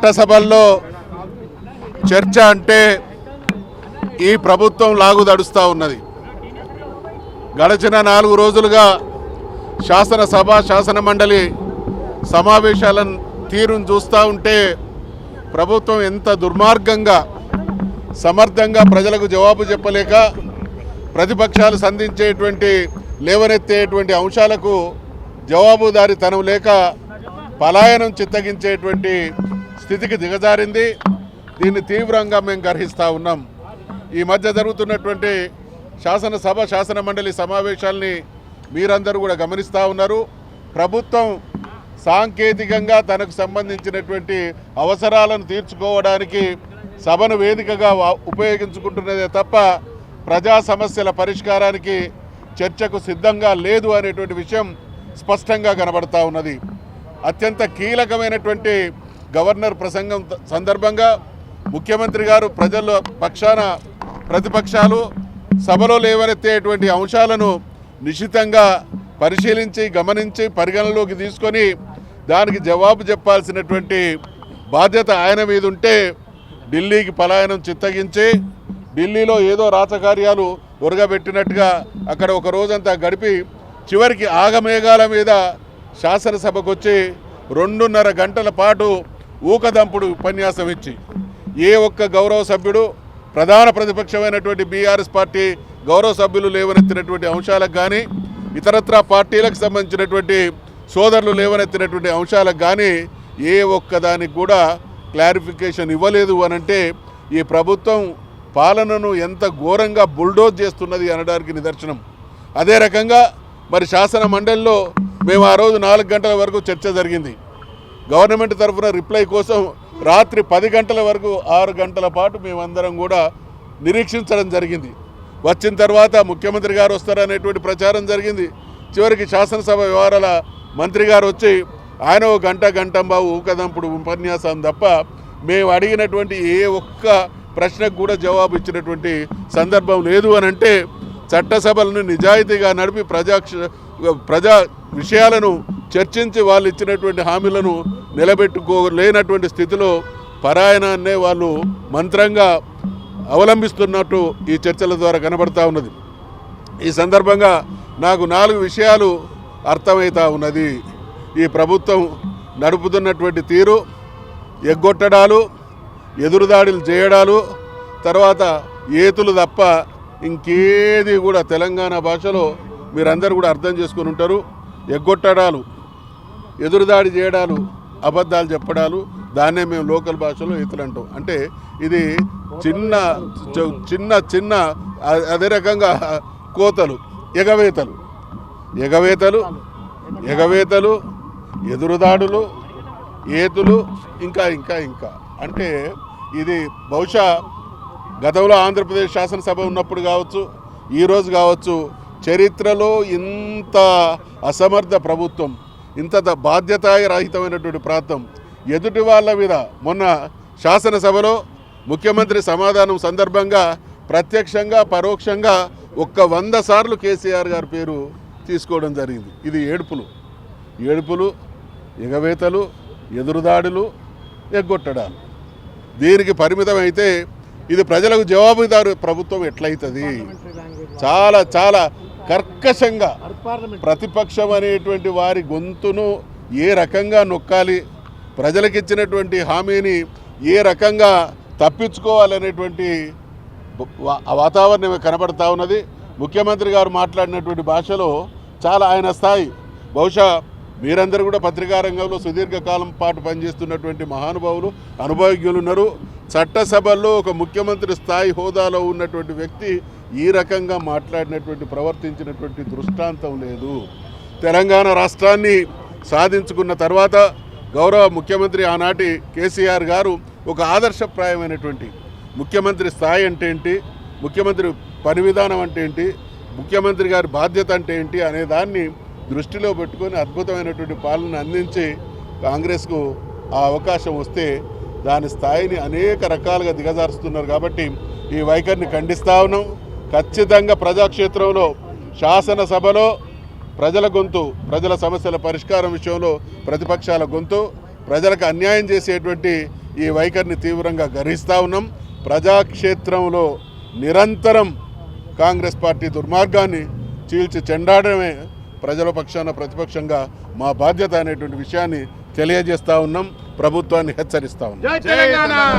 చట్టసభల్లో చర్చ అంటే ఈ ప్రభుత్వం లాగుదడుస్తూ ఉన్నది. గడిచిన 4 రోజులుగా శాసనసభ శాసన మండలి సమావేశాల తీరును చూస్తూ ఉంటే ప్రభుత్వం ఎంత దుర్మార్గంగా సమర్థంగా ప్రజలకు జవాబు చెప్పలేక ప్రతిపక్షాలు సంధించేటువంటి లేవనెత్తేటువంటి అంశాలకు జవాబుదారీతనం లేక పలాయనం చిత్తగించేటువంటి స్థితికి దిగజారింది. దీన్ని తీవ్రంగా మేము గర్హిస్తూ ఉన్నాం. ఈ మధ్య జరుగుతున్నటువంటి శాసనసభ శాసన మండలి సమావేశాల్ని మీరందరూ కూడా గమనిస్తూ ఉన్నారు. ప్రభుత్వం సాంకేతికంగా తనకు సంబంధించినటువంటి అవసరాలను తీర్చుకోవడానికి సభను వేదికగా ఉపయోగించుకుంటున్నదే తప్ప ప్రజా సమస్యల పరిష్కారానికి చర్చకు సిద్ధంగా లేదు అనేటువంటి విషయం స్పష్టంగా కనబడతా ఉన్నది. అత్యంత కీలకమైనటువంటి గవర్నర్ ప్రసంగం సందర్భంగా ముఖ్యమంత్రి గారు ప్రజల పక్షాన ప్రతిపక్షాలు సభలో లేవనెత్తేటువంటి అంశాలను నిశితంగా పరిశీలించి గమనించి పరిగణలోకి తీసుకొని దానికి జవాబు చెప్పాల్సినటువంటి బాధ్యత ఆయన మీద ఉంటే ఢిల్లీకి పలాయనం చిత్తగించి ఢిల్లీలో ఏదో రాచకార్యాలు ఉరగబెట్టినట్టుగా అక్కడ ఒక రోజంతా గడిపి చివరికి ఆగమేఘాల మీద శాసనసభకు వచ్చి 2.5 గంటల పాటు ఊకదంపుడు ఉపన్యాసం ఇచ్చి ఏ ఒక్క గౌరవ సభ్యుడు ప్రధాన ప్రతిపక్షమైనటువంటి బీఆర్ఎస్ పార్టీ గౌరవ సభ్యులు లేవనెత్తినటువంటి అంశాలకు కానీ ఇతరత్రా పార్టీలకు సంబంధించినటువంటి సోదరులు లేవనెత్తినటువంటి అంశాలకు కానీ ఏ ఒక్కదానికి కూడా క్లారిఫికేషన్ ఇవ్వలేదు అనంటే ఈ ప్రభుత్వం పాలనను ఎంత ఘోరంగా బుల్డోజ్ చేస్తున్నది అనడానికి నిదర్శనం. అదే రకంగా మరి శాసన మండలిలో మేము ఆ రోజు 4 గంటల వరకు చర్చ జరిగింది. గవర్నమెంట్ తరఫున రిప్లై కోసం రాత్రి 10 గంటల వరకు 6 గంటల పాటు మేమందరం కూడా నిరీక్షించడం జరిగింది. వచ్చిన తర్వాత ముఖ్యమంత్రి గారు వస్తారనేటువంటి ప్రచారం జరిగింది. చివరికి శాసనసభ వ్యవహారాల మంత్రి గారు వచ్చి ఆయన ఓ గంటంబావు ఊకదంపుడు ఉపన్యాసం తప్ప మేము అడిగినటువంటి ఏ ఒక్క ప్రశ్నకు కూడా జవాబు ఇచ్చినటువంటి సందర్భం లేదు అనంటే చట్టసభలను నిజాయితీగా నడిపి ప్రజా విషయాలను చర్చించి వాళ్ళు ఇచ్చినటువంటి హామీలను నిలబెట్టుకోలేనటువంటి స్థితిలో పరాయణాన్నే వాళ్ళు మంత్రంగా అవలంబిస్తున్నట్టు ఈ చర్చల ద్వారా కనబడతా ఉన్నది. ఈ సందర్భంగా నాకు 4 విషయాలు అర్థమవుతా ఉన్నది. ఈ ప్రభుత్వం నడుపుతున్నటువంటి తీరు, ఎగ్గొట్టడాలు, ఎదురుదాడులు చేయడాలు, తర్వాత ఏతులు తప్ప ఇంకేది కూడా తెలంగాణ భాషలో మీరందరూ కూడా అర్థం చేసుకుని ఉంటారు. ఎగ్గొట్టడాలు, ఎదురుదాడి చేయడాలు, అబద్ధాలు చెప్పడాలు, దాన్నే మేము లోకల్ భాషలో ఏతులు అంటాం. అంటే ఇది చిన్న చిన్న చిన్న అదే రకంగా కోతలు, ఎగవేతలు, ఎదురుదాడులు, ఏతులు, ఇంకా ఇంకా ఇంకా అంటే ఇది బహుశా గతంలో ఆంధ్రప్రదేశ్ శాసనసభ ఉన్నప్పుడు కావచ్చు, ఈరోజు కావచ్చు, చరిత్రలో ఇంత అసమర్థ ప్రభుత్వం, ఇంత బాధ్యతారహితమైనటువంటి ప్రాంతం ఎదుటి వాళ్ళ మీద మొన్న శాసనసభలో ముఖ్యమంత్రి సమాధానం సందర్భంగా ప్రత్యక్షంగా పరోక్షంగా 100 సార్లు కేసీఆర్ గారి పేరు తీసుకోవడం జరిగింది. ఇది ఏడుపులు, ఎగవేతలు, ఎదురుదాడులు, ఎగ్గొట్టడాలు. దీనికి పరిమితం అయితే ఇది ప్రజలకు జవాబుదారు ప్రభుత్వం ఎట్లయితుంది? చాలా చాలా కర్కశంగా ప్రతిపక్షం అనేటువంటి వారి గొంతును ఏ రకంగా నొక్కాలి, ప్రజలకు ఇచ్చినటువంటి హామీని ఏ రకంగా తప్పించుకోవాలనేటువంటి వాతావరణం కనబడతా ఉన్నది. ముఖ్యమంత్రి గారు మాట్లాడినటువంటి భాషలో చాలా ఆయన స్థాయి, బహుశా మీరందరూ కూడా పత్రికా రంగంలో సుదీర్ఘకాలం పాటు పనిచేస్తున్నటువంటి మహానుభావులు, అనుభవజ్ఞులు ఉన్నారు. చట్టసభల్లో ఒక ముఖ్యమంత్రి స్థాయి హోదాలో ఉన్నటువంటి వ్యక్తి ఈ రకంగా ప్రవర్తించినటువంటి దృష్టాంతం లేదు. తెలంగాణ రాష్ట్రాన్ని సాధించుకున్న తర్వాత గౌరవ ముఖ్యమంత్రి ఆనాటి కేసీఆర్ గారు ఒక ఆదర్శప్రాయమైనటువంటి ముఖ్యమంత్రి స్థాయి అంటే ఏంటి, ముఖ్యమంత్రి పని విధానం అంటే ఏంటి, ముఖ్యమంత్రి గారి బాధ్యత అంటే ఏంటి అనే దాన్ని దృష్టిలో పెట్టుకొని అద్భుతమైనటువంటి పాలన అందించి కాంగ్రెస్కు ఆ అవకాశం వస్తే దాని స్థాయిని అనేక రకాలుగా దిగజారుస్తున్నారు. కాబట్టి ఈ వైఖరిని ఖండిస్తూ ఉన్నాం. ఖచ్చితంగా ప్రజాక్షేత్రంలో శాసనసభలో ప్రజల గొంతు, ప్రజల సమస్యల పరిష్కారం విషయంలో ప్రతిపక్షాల గొంతు, ప్రజలకు అన్యాయం చేసేటువంటి ఈ వైఖరిని తీవ్రంగా గర్హిస్తూ ఉన్నాం. ప్రజాక్షేత్రంలో నిరంతరం కాంగ్రెస్ పార్టీ దుర్మార్గాన్ని చీల్చి చెండాడమే ప్రజల పక్షాన ప్రతిపక్షంగా మా బాధ్యత అనేటువంటి విషయాన్ని తెలియజేస్తూ ఉన్నాం. ప్రభుత్వాన్ని హెచ్చరిస్తూ ఉన్నాం.